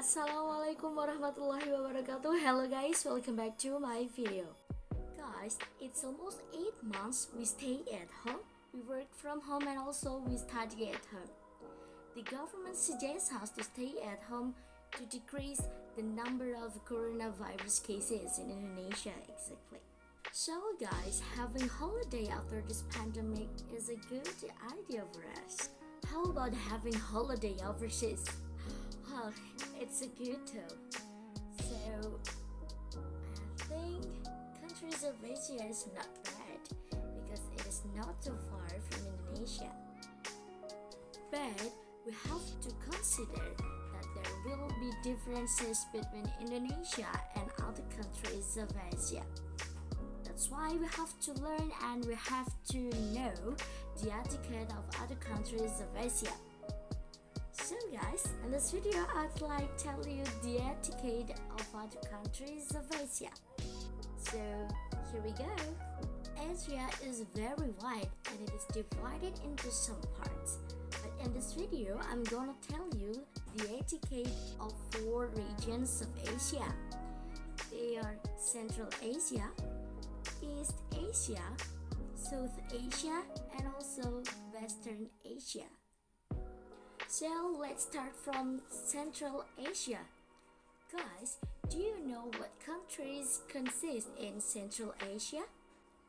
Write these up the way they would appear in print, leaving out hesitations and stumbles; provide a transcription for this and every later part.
Assalamualaikum warahmatullahi wabarakatuh. Hello guys, welcome back to my video. Guys, it's almost 8 months we stay at home, we work from home and also we study at home. The government suggests us to stay at home to decrease the number of coronavirus cases in Indonesia exactly. So guys, having holiday after this pandemic is a good idea for us. How about having holiday overseas? Well, it's a good too. So, I think countries of Asia is not bad because it is not too far from Indonesia. But we have to consider that there will be differences between Indonesia and other countries of Asia. That's why we have to learn and we have to know the etiquette of other countries of Asia. So guys, in this video I'd like to tell you the etiquette of other countries of Asia. So here we go. Asia is very wide and it is divided into some parts. But in this video I'm gonna tell you the etiquette of 4 regions of Asia. They are Central Asia, East Asia, South Asia, and also Western Asia. So let's start from Central Asia. Guys, do you know what countries consist in Central Asia?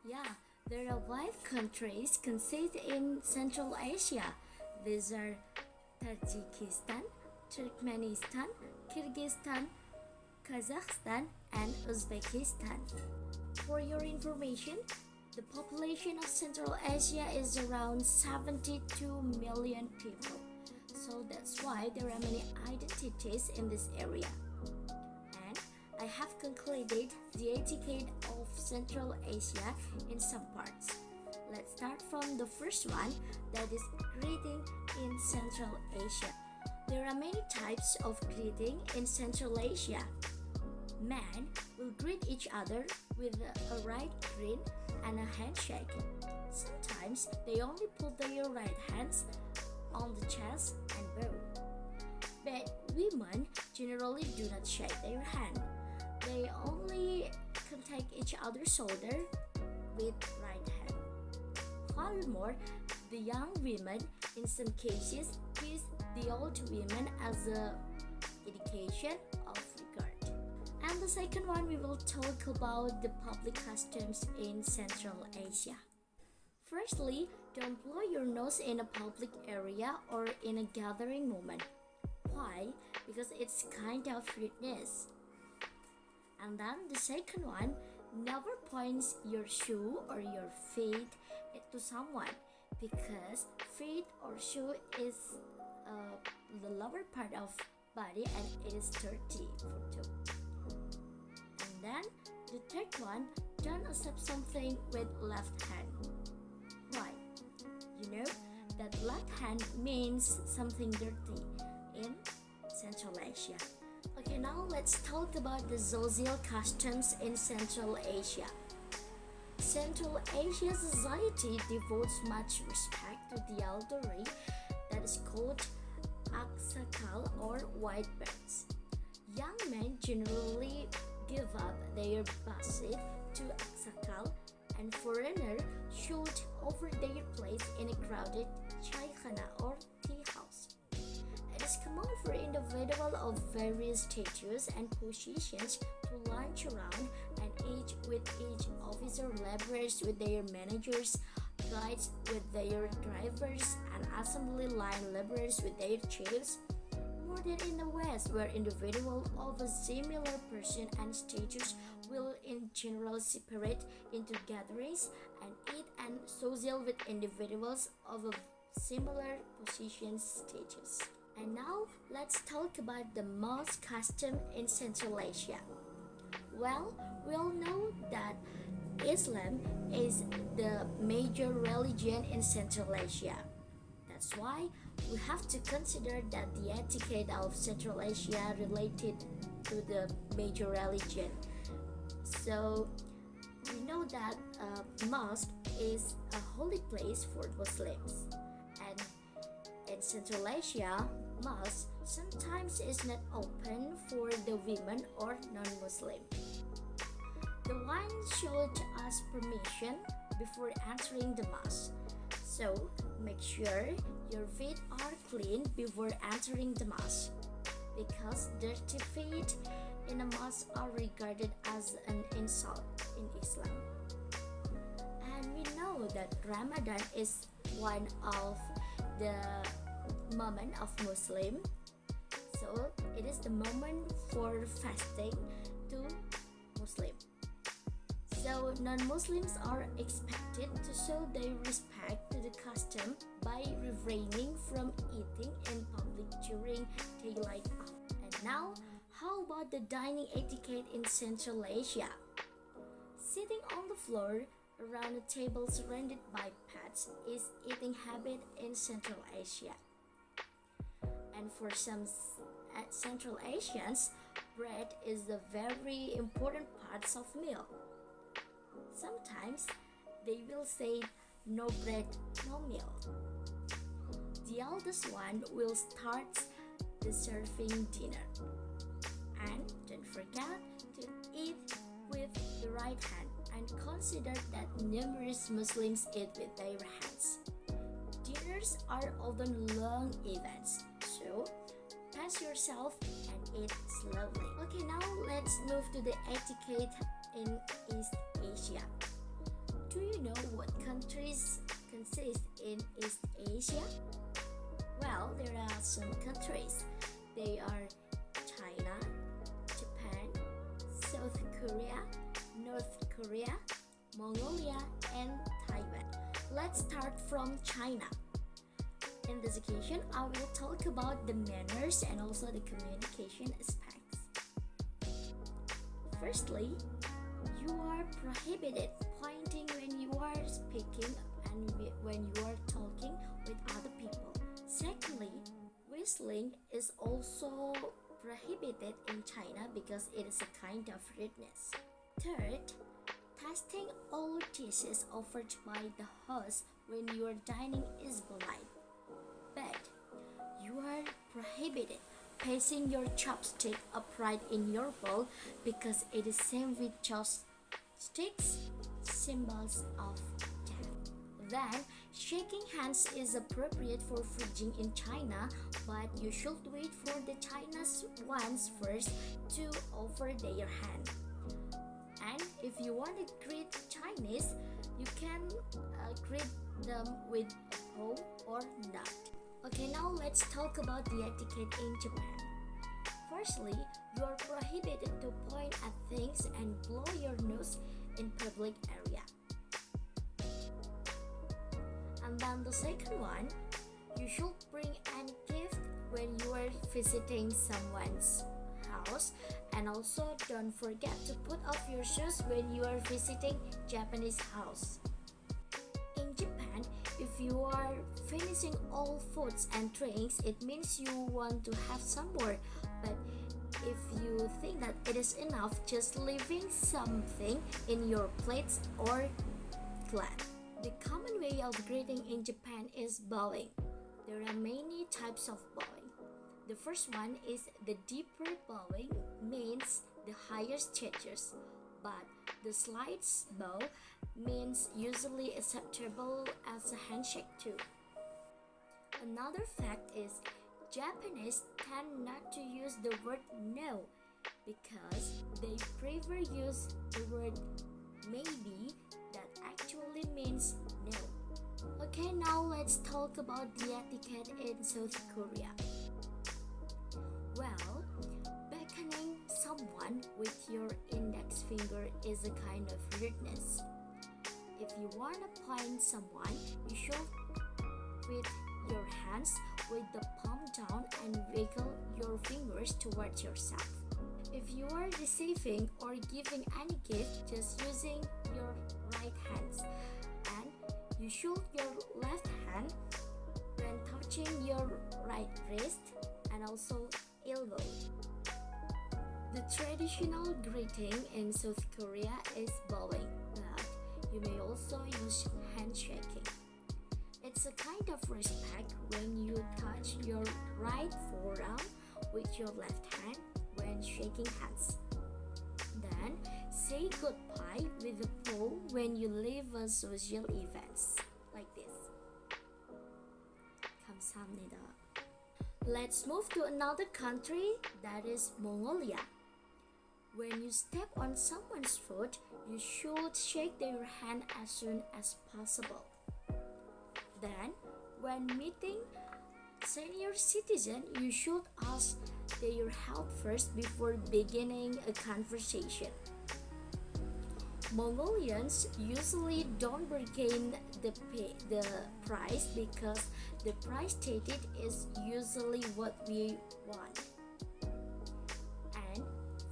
Yeah, there are 5 countries consist in Central Asia. These are Tajikistan, Turkmenistan, Kyrgyzstan, Kazakhstan, and Uzbekistan. For your information, the population of Central Asia is around 72 million people. So that's why there are many identities in this area. And I have concluded the etiquette of Central Asia in some parts. Let's start from the first one, that is greeting in Central Asia. There are many types of greeting in Central Asia. Men will greet each other with a right grin and a handshake. Sometimes they only put their right hands on the chest and bow. But women generally do not shake their hand. They only contact each other's shoulder with right hand. Furthermore, the young women in some cases kiss the old women as a indication of regard. And the second one, we will talk about the public customs in Central Asia. Firstly, don't blow your nose in a public area or in a gathering moment. Why? Because it's kind of rudeness. And then the second one, never point your shoe or your feet to someone because feet or shoe is the lower part of body and it is dirty for two. And then the third one, don't accept something with left hand. Why? You know that left hand means something dirty in Central Asia. Okay, now let's talk about the social customs in Central Asia. Central Asia society devotes much respect to the elderly, that is called aksakal or white birds. Young men generally give up their basit to aksakal, and foreigners should offer their place in a crowded chaikhana or tea house. It is common for individuals of various status and positions to lunch around and eat with each officer, laborers with their managers, guides with their drivers, and assembly line laborers with their chiefs. More than in the West, where individuals of a similar person and status will in general separate into gatherings and eat and social with individuals of a similar position status. And now let's talk about the mosque custom in Central Asia. Well, we all know that Islam is the major religion in Central Asia. That's why we have to consider that the etiquette of Central Asia related to the major religion. So we know that mosque is a holy place for Muslims, and in Central Asia mosque sometimes is not open for the women or non-Muslim. The one should ask permission before entering the mosque. So make sure your feet are clean before entering the mosque, because dirty feet in a mosque are regarded as an insult in Islam. And we know that Ramadan is one of the moment of Muslim, so it is the moment for fasting to Muslim. So non-Muslims are expected to show their respect to the custom by refraining from eating in public during daylight hours. And now, how about the dining etiquette in Central Asia? Sitting on the floor around a table surrounded by pets is eating habit in Central Asia. And for some Central Asians, bread is a very important part of meal. Sometimes they will say no bread, no meal. The eldest one will start the serving dinner. And don't forget to eat with the right hand, and consider that numerous Muslims eat with their hands. Dinners are often long events, so pace yourself and eat slowly. Okay, now let's move to the etiquette in East Asia. Do you know what countries consist in East Asia? Well, there are some countries. They are China, Japan, South Korea, North Korea, Mongolia, and Taiwan. Let's start from China. In this occasion, I will talk about the manners and also the communication aspects. Firstly, you are prohibited pointing when you are speaking and when you are talking with other people. Secondly, whistling is also prohibited in China because it is a kind of rudeness. Third, tasting all dishes offered by the host when you are dining is polite. But you are prohibited placing your chopstick upright in your bowl because it is same with chopsticks, symbols of death. Then, shaking hands is appropriate for fridging in China, but you should wait for the Chinese ones first to offer their hand. And if you want to greet Chinese, you can greet them with a paw or nod. Okay, now let's talk about the etiquette in Japan. Firstly, you are prohibited to point at things and blow your nose in public area. And then the second one, you should bring any gift when you are visiting someone's house, and also don't forget to put off your shoes when you are visiting Japanese house. In Japan, if you are finishing all foods and drinks, it means you want to have some more. But if you think that it is enough, just leaving something in your plates or glass. The common way of greeting in Japan is bowing. There are many types of bowing. The first one is the deeper bowing, means the higher gestures, but the slight bow means usually acceptable as a handshake too. Another fact is Japanese tend not to use the word no because they prefer use the word maybe that actually means no. Okay, now let's talk about the etiquette in South Korea. Well, beckoning someone with your index finger is a kind of rudeness. If you want to point someone, you should with your hands with the palm down and wiggle your fingers towards yourself. If you are receiving or giving any gift, just using your right hands, and you should your left hand when touching your right wrist and also elbow. The traditional greeting in South Korea is bowing, but you may also use handshaking. It's a kind of respect when you touch your right forearm with your left hand when shaking hands. Then say goodbye with a paw when you leave a social events, like this. 감사합니다. Let's move to another country, that is Mongolia. When you step on someone's foot, you should shake their hand as soon as possible. Then, when meeting senior citizen, you should ask their help first before beginning a conversation. Mongolians usually don't bargain the price because the price stated is usually what we want. And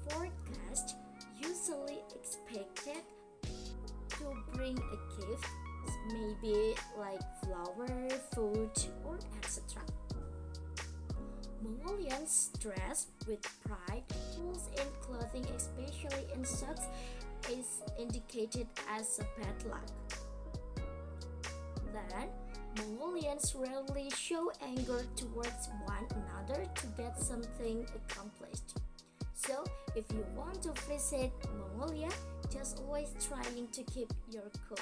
for guests, usually expected to bring a gift, maybe like flower, food, or etc. Mongolians dress with pride, holes in clothing, especially in socks, is indicated as a bad luck. Then, Mongolians rarely show anger towards one another to get something accomplished. So, if you want to visit Mongolia, just always trying to keep your cool.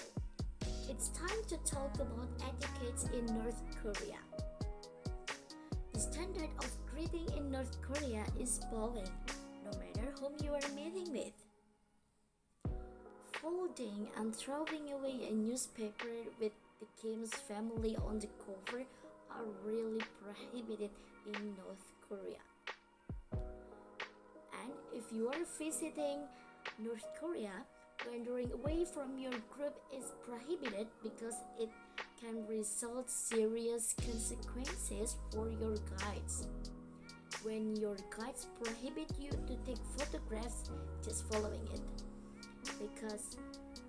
It's time to talk about etiquettes in North Korea. The standard of greeting in North Korea is bowing, no matter whom you are meeting with. Folding and throwing away a newspaper with the Kim's family on the cover are really prohibited in North Korea. And if you are visiting North Korea, wandering away from your group is prohibited because it can result serious consequences for your guides. When your guides prohibit you to take photographs, just following it. Because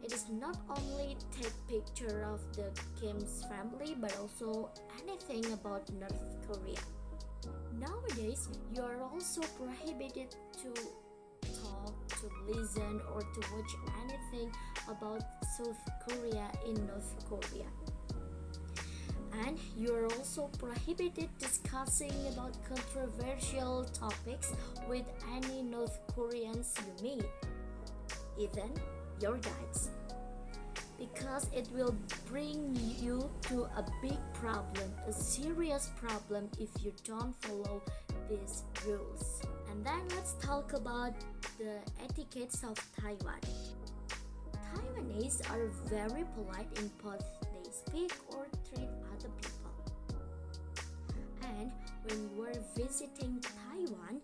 it is not only take picture of the Kim's family but also anything about North Korea. Nowadays, you are also prohibited to talk, to listen, or to watch anything about South Korea in North Korea. And you are also prohibited discussing about controversial topics with any North Koreans you meet, even your guides, because it will bring you to a big problem, a serious problem if you don't follow these rules. And then let's talk about the etiquettes of Taiwan. Taiwanese are very polite in both they speak or treat other people. And when you are visiting Taiwan,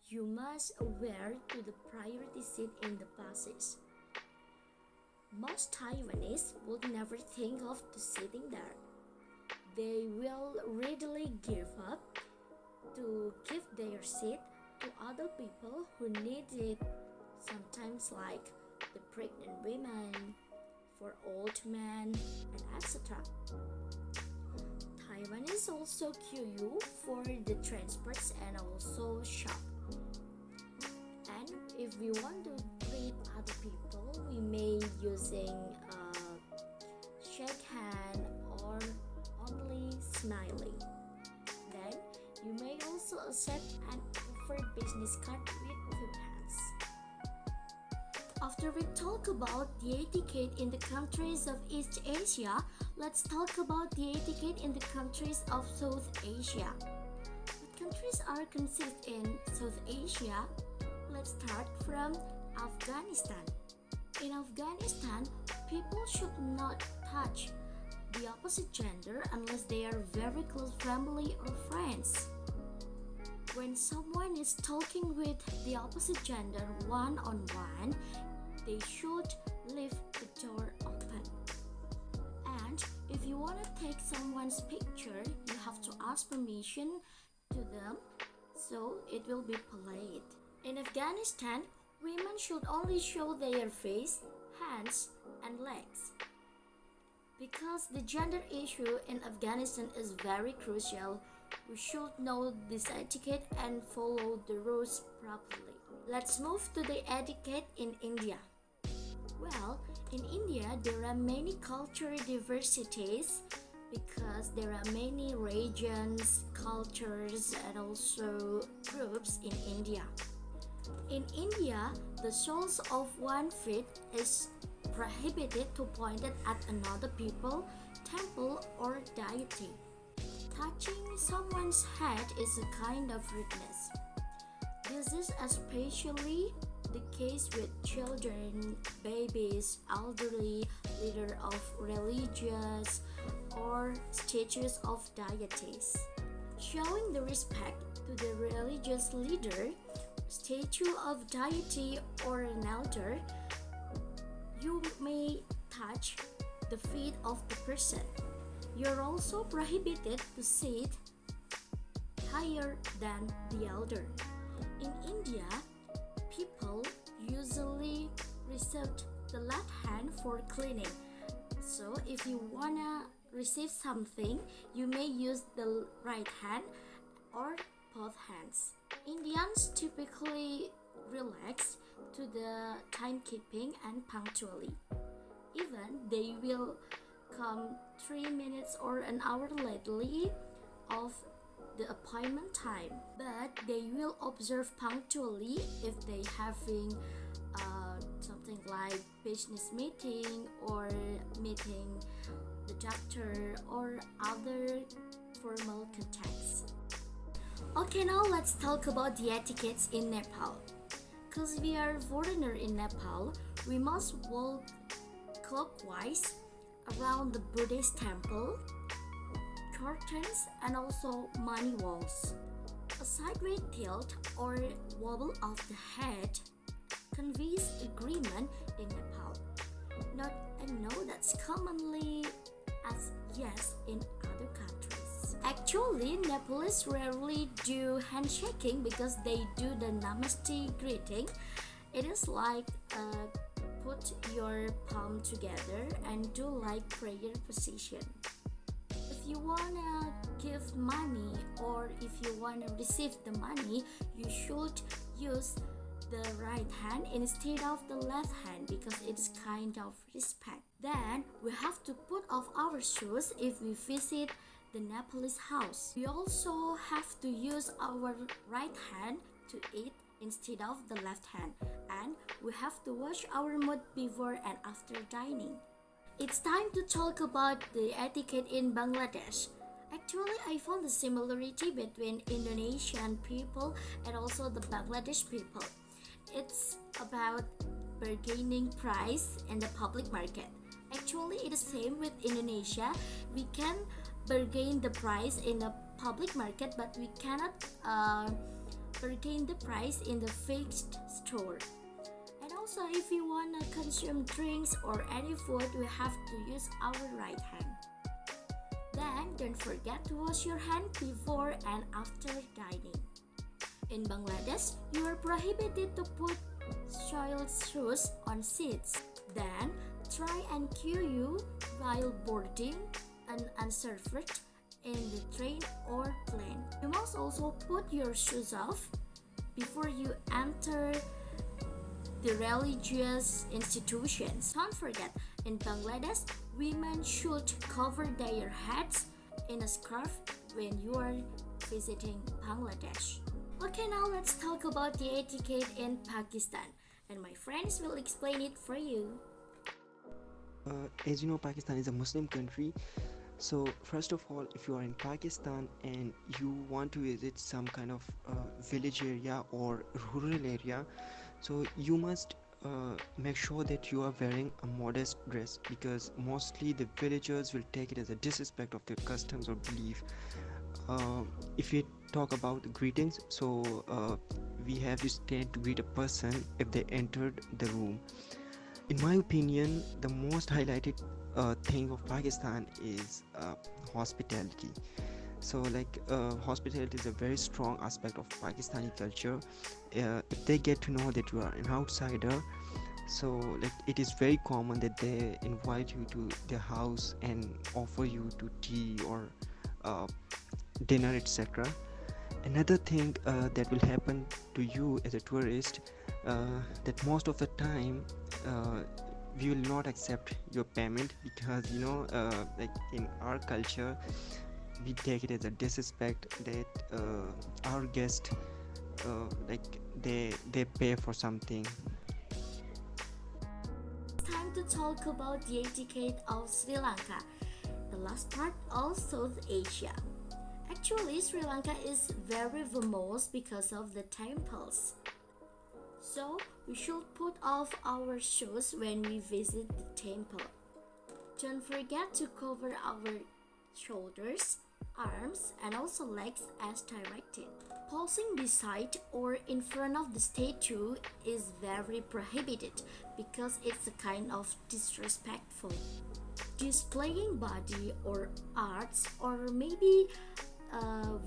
you must aware to the priority seat in the buses. Most Taiwanese would never think of sitting there. They will readily give up to give their seat to other people who need it, sometimes like the pregnant women, for old men, and etc. Taiwanese also queue you for the transports and also shop. And if we want to greet other people, we may using shake hand or only smiling. Then you may also accept an offered business card with 2 hands. After we talk about the etiquette in the countries of East Asia, let's talk about the etiquette in the countries of South Asia. What countries are considered in South Asia? Let's start from Afghanistan. In Afghanistan, people should not touch the opposite gender unless they are very close family or friends. When someone is talking with the opposite gender one-on-one, they should leave the door open. And if you want to take someone's picture, you have to ask permission to them, so it will be polite. In Afghanistan, women should only show their face, hands, and legs. Because the gender issue in Afghanistan is very crucial, we should know this etiquette and follow the rules properly. Let's move to the etiquette in India. Well, in India, there are many cultural diversities, because there are many regions, cultures, and also groups in India. In India, the soles of one foot is prohibited to point it at another people, temple, or deity. Touching someone's head is a kind of rudeness. This is especially the case with children, babies, elderly, leader of religious or statues of deities. Showing the respect to the religious leader, statue of deity, or an elder, you may touch the feet of the person. You're also prohibited to sit higher than the elder. In India, people usually reserve the left hand for cleaning. So if you wanna receive something, you may use the right hand or both hands. Indians typically relax to the timekeeping and punctually. Even they will come 3 minutes or an hour lately of the appointment time, but they will observe punctually if they having something like business meeting or meeting the doctor or other formal contacts. Okay, now let's talk about the etiquettes in Nepal. Cause we are foreigner in Nepal, we must walk clockwise around the Buddhist temple, curtains, and also money walls. A sideways tilt or wobble of the head conveys agreement in Nepal. Not a no that's commonly as yes in other countries. Actually, Nepalese rarely do handshaking because they do the namaste greeting. It is like put your palm together and do like prayer position. If you wanna give money or if you wanna receive the money, you should use the right hand instead of the left hand because it's kind of respect. Then we have to put off our shoes if we visit the Nepalese house. We also have to use our right hand to eat instead of the left hand, and we have to wash our mouth before and after dining. It's time to talk about the etiquette in Bangladesh. Actually, I found the similarity between Indonesian people and also the Bangladesh people. It's about bargaining price in the public market. Actually, it is same with Indonesia. We can bargain the price in the public market, but we cannot bargain the price in the fixed store. And also, if you want to consume drinks or any food, we have to use our right hand. Then, don't forget to wash your hand before and after dining. In Bangladesh, you are prohibited to put soiled shoes on seats. Then, try and cue you while boarding an unserved in the train or plane. You must also put your shoes off before you enter the religious institutions. Don't forget, in Bangladesh, women should cover their heads in a scarf when you are visiting Bangladesh. Okay, now let's talk about the etiquette in Pakistan, and my friends will explain it for you. As you know, Pakistan is a Muslim country. So first of all, if you are in Pakistan and you want to visit some kind of village area or rural area, so you must make sure that you are wearing a modest dress, because mostly the villagers will take it as a disrespect of their customs or belief. If we talk about the greetings, so we have this stand to greet a person if they entered the room. In my opinion, the most highlighted thing of Pakistan is hospitality. So hospitality is a very strong aspect of Pakistani culture. If they get to know that you are an outsider, so it is very common that they invite you to their house and offer you to tea or dinner, etc. Another thing that will happen to you as a tourist, that most of the time we will not accept your payment, because like in our culture we take it as a disrespect that our guest like they pay for something. Time to talk about the etiquette of Sri Lanka, the last part of South Asia. Actually, Sri Lanka is very famous because of the temples. So, we should put off our shoes when we visit the temple. Don't forget to cover our shoulders, arms, and also legs as directed. Posing beside or in front of the statue is very prohibited because it's a kind of disrespectful. Displaying body or arts, or maybe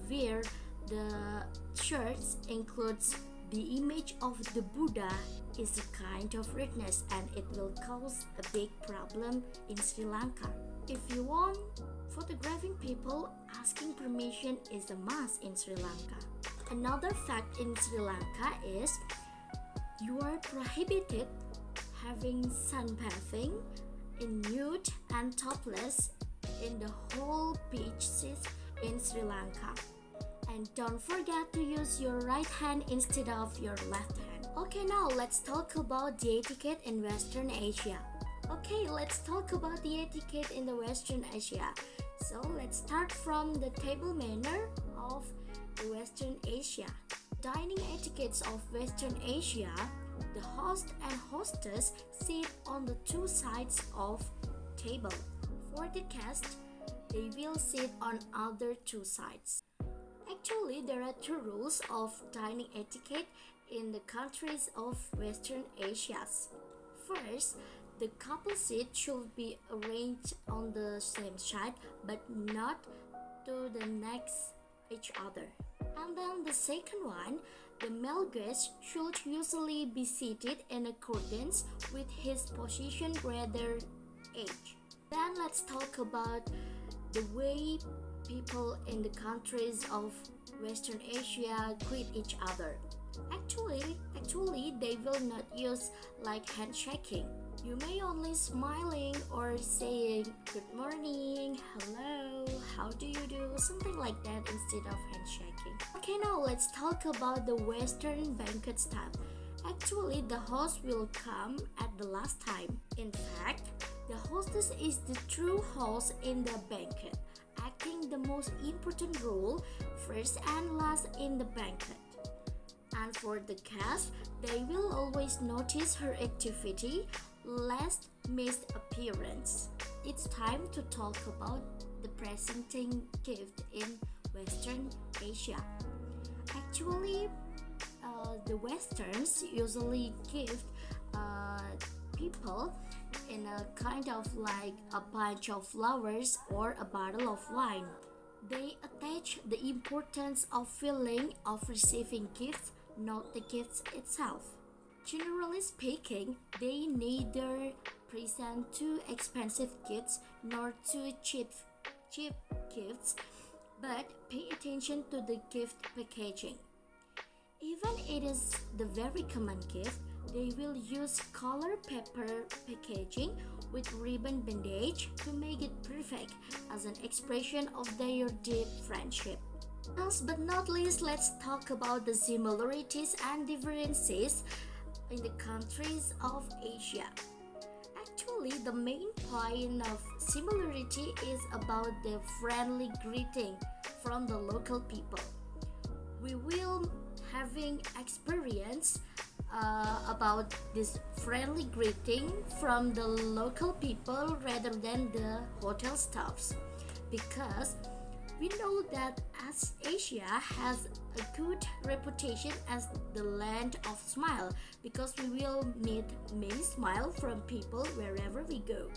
where the shirts includes the image of the Buddha, is a kind of rudeness and it will cause a big problem in Sri Lanka. If you want photographing people, asking permission is a must in Sri Lanka. Another fact in Sri Lanka is you are prohibited having sunbathing in nude and topless in the whole beaches in Sri Lanka. And don't forget to use your right hand instead of your left hand. Okay, now let's talk about the etiquette in Western Asia. Okay, let's talk about the etiquette in the Western Asia. So let's start from the table manner of the Western Asia. Dining etiquettes of Western Asia, the host and hostess sit on the two sides of table. For the guest, they will sit on other two sides. Actually, there are two rules of dining etiquette in the countries of Western Asia. First, the couple seat should be arranged on the same side but not to the next each other. And then the second one, the male guest should usually be seated in accordance with his position rather age. Then let's talk about the way people in the countries of Western Asia greet each other. Actually, they will not use like handshaking. You may only smiling or saying good morning, hello, how do you do, something like that instead of handshaking. Okay, now let's talk about the Western banquet style. Actually, the host will come at the last time. In fact, the hostess is the true host in the banquet, acting the most important role first and last in the banquet. And for the guests, they will always notice her activity, last missed appearance. It's time to talk about the presenting gift in Western Asia. Actually, the Westerns usually give people in a kind of like a bunch of flowers or a bottle of wine. They attach the importance of feeling of receiving gifts, not the gifts itself. Generally speaking, they neither present too expensive gifts nor too cheap gifts, but pay attention to the gift packaging. Even it is the very common gift, they will use color paper packaging with ribbon bandage to make it perfect as an expression of their deep friendship. Last but not least, let's talk about the similarities and differences in the countries of Asia. Actually, the main point of similarity is about the friendly greeting from the local people. We will having experience about this friendly greeting from the local people rather than the hotel staffs, because we know that as Asia has a good reputation as the land of smile, because we will meet many smile from people wherever we go.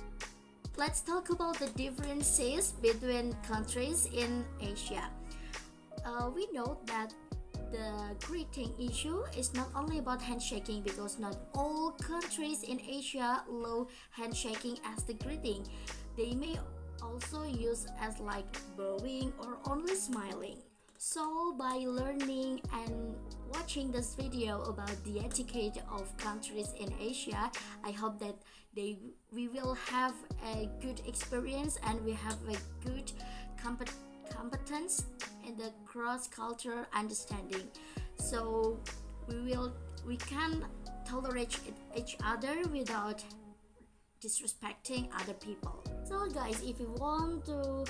Let's talk about the differences between countries in Asia. We know that the greeting issue is not only about handshaking, because not all countries in Asia allow handshaking as the greeting. They may also use as like bowing or only smiling. So by learning and watching this video about the etiquette of countries in Asia, I hope that we will have a good experience and we have a good competence in the cross cultural understanding. So we can tolerate each other without disrespecting other people. So guys, if you want to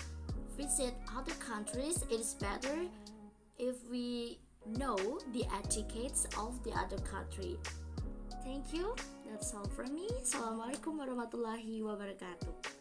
visit other countries, it is better if we know the etiquettes of the other country. Thank you. That's all from me. Assalamualaikum warahmatullahi wabarakatuh.